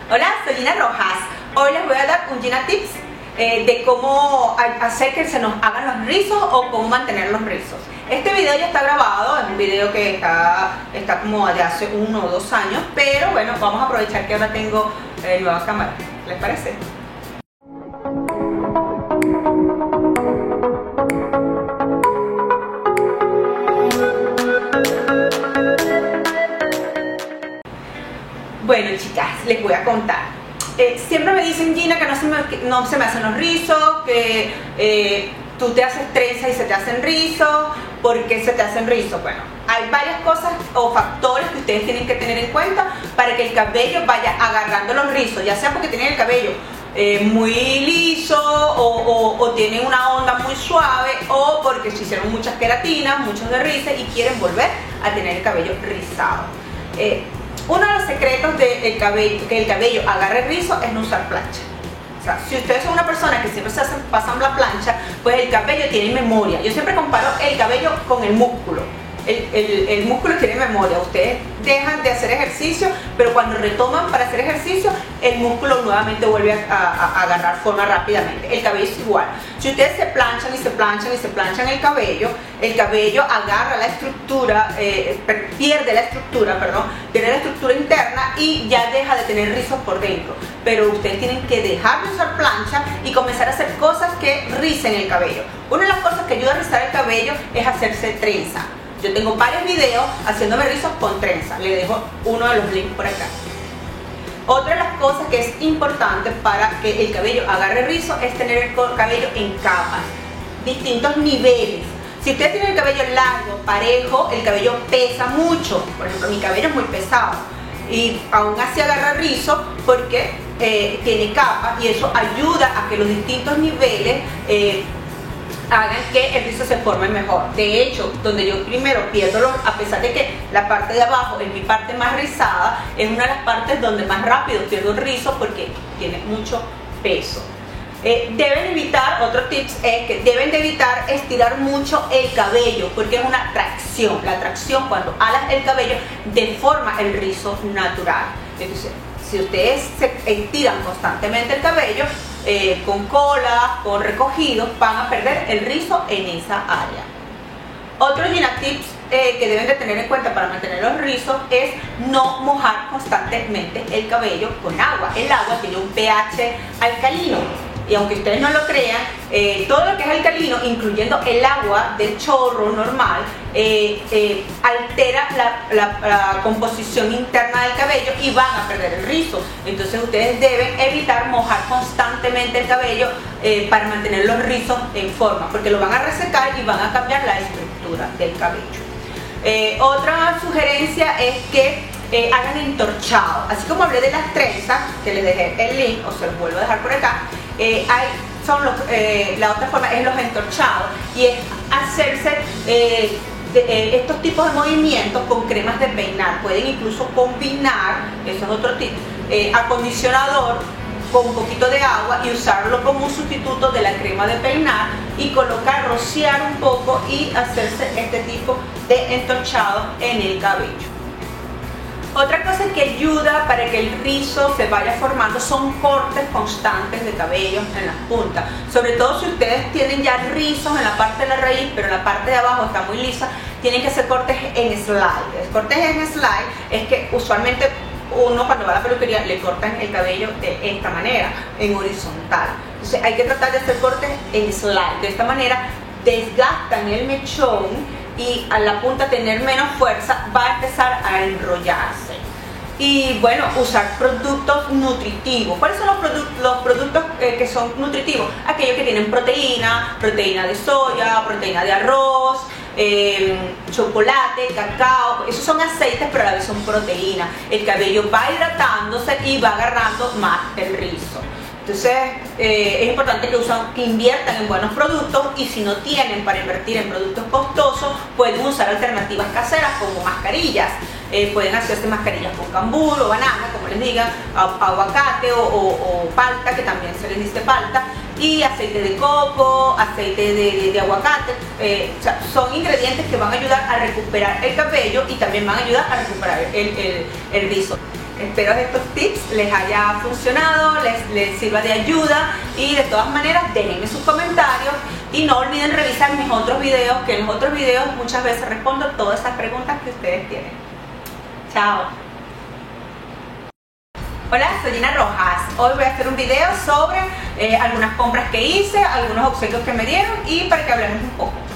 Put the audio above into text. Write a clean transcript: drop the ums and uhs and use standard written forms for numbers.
Hola, soy Gina Rojas. Hoy les voy a dar un Gina Tips de cómo hacer que se nos hagan los rizos o cómo mantener los rizos. Este video ya está grabado, es un video que está como de hace 1 o 2 años, pero bueno, vamos a aprovechar que ahora tengo nueva cámara. ¿Les parece? Bueno, chicas, les voy a contar. Siempre me dicen, Gina, que no se me hacen los rizos, que tú te haces trenzas y se te hacen rizos. ¿Por qué se te hacen rizos? Bueno, hay varias cosas o factores que ustedes tienen que tener en cuenta para que el cabello vaya agarrando los rizos, ya sea porque tienen el cabello muy liso o tienen una onda muy suave, o porque se hicieron muchas queratinas, muchos derrices y quieren volver a tener el cabello rizado. Uno de los secretos de que el cabello agarre rizo es no usar plancha. O sea, si ustedes son una persona que siempre pasan la plancha, pues el cabello tiene memoria. Yo siempre comparo el cabello con el músculo. El músculo tiene memoria. Ustedes dejan de hacer ejercicio, pero cuando retoman para hacer ejercicio, el músculo nuevamente vuelve a agarrar forma rápidamente. El cabello es igual. Si ustedes se planchan y se planchan y se planchan el cabello agarra la estructura, pierde la estructura interna y ya deja de tener rizos por dentro. Pero ustedes tienen que dejar de usar plancha y comenzar a hacer cosas que ricen el cabello. Una de las cosas que ayuda a rizar el cabello es hacerse trenza. Yo tengo varios videos haciéndome rizos con trenza. Le dejo uno de los links por acá. Otra de las cosas que es importante para que el cabello agarre rizo es tener el cabello en capas, distintos niveles. Si ustedes tienen el cabello largo, parejo, el cabello pesa mucho. Por ejemplo, mi cabello es muy pesado y aún así agarra rizo porque tiene capas, y eso ayuda a que los distintos niveles hagan que el rizo se forme mejor. De hecho, donde yo primero pierdo a pesar de que la parte de abajo es mi parte más rizada, es una de las partes donde más rápido pierdo el rizo porque tiene mucho peso. Deben evitar, otro tips es que deben de evitar estirar mucho el cabello, porque es una tracción. La tracción, cuando alas el cabello, deforma el rizo natural. Entonces, si ustedes se estiran constantemente el cabello, con colas, con recogidos, van a perder el rizo en esa área. Otro Gina Tips que deben de tener en cuenta para mantener los rizos es no mojar constantemente el cabello con agua. El agua tiene un pH alcalino, y aunque ustedes no lo crean, todo lo que es alcalino, incluyendo el agua del chorro normal, altera la composición interna del cabello y van a perder el rizo. Entonces ustedes deben evitar mojar constantemente el cabello para mantener los rizos en forma, porque lo van a resecar y van a cambiar la estructura del cabello. Otra sugerencia es que hagan entorchado. Así como hablé de las trenzas, que les dejé el link, o se los vuelvo a dejar por acá, la otra forma es los entorchados, y es hacerse estos tipos de movimientos con cremas de peinar. Pueden incluso combinar, eso es otro tip, acondicionador con un poquito de agua y usarlo como un sustituto de la crema de peinar, y rociar un poco y hacerse este tipo de entorchado en el cabello. Otra cosa que ayuda para que el rizo se vaya formando son cortes constantes de cabello en las puntas. Sobre todo si ustedes tienen ya rizos en la parte de la raíz, pero la parte de abajo está muy lisa, tienen que hacer cortes en slide. Cortes en slide es que usualmente uno, cuando va a la peluquería, le cortan el cabello de esta manera, en horizontal. Entonces hay que tratar de hacer cortes en slide. De esta manera desgastan el mechón, y a la punta tener menos fuerza, va a empezar a enrollarse. Y bueno, usar productos nutritivos. ¿Cuáles son los productos que son nutritivos? Aquellos que tienen proteína de soya, proteína de arroz, chocolate, cacao. Esos son aceites, pero a la vez son proteínas. El cabello va hidratándose y va agarrando más el rizo. Entonces es importante que inviertan en buenos productos, y si no tienen para invertir en productos costosos, pueden usar alternativas caseras como mascarillas. Pueden hacerse mascarillas con cambur o banana, como les digan, aguacate o palta, que también se les dice palta, y aceite de coco, aceite de aguacate. O sea, son ingredientes que van a ayudar a recuperar el cabello y también van a ayudar a recuperar el rizo. Espero que estos tips les haya funcionado, les sirva de ayuda, y de todas maneras déjenme sus comentarios y no olviden revisar mis otros videos, que en los otros videos muchas veces respondo todas esas preguntas que ustedes tienen. Chao. Hola, soy Gina Rojas. Hoy voy a hacer un video sobre algunas compras que hice, algunos obsequios que me dieron, y para que hablemos un poco.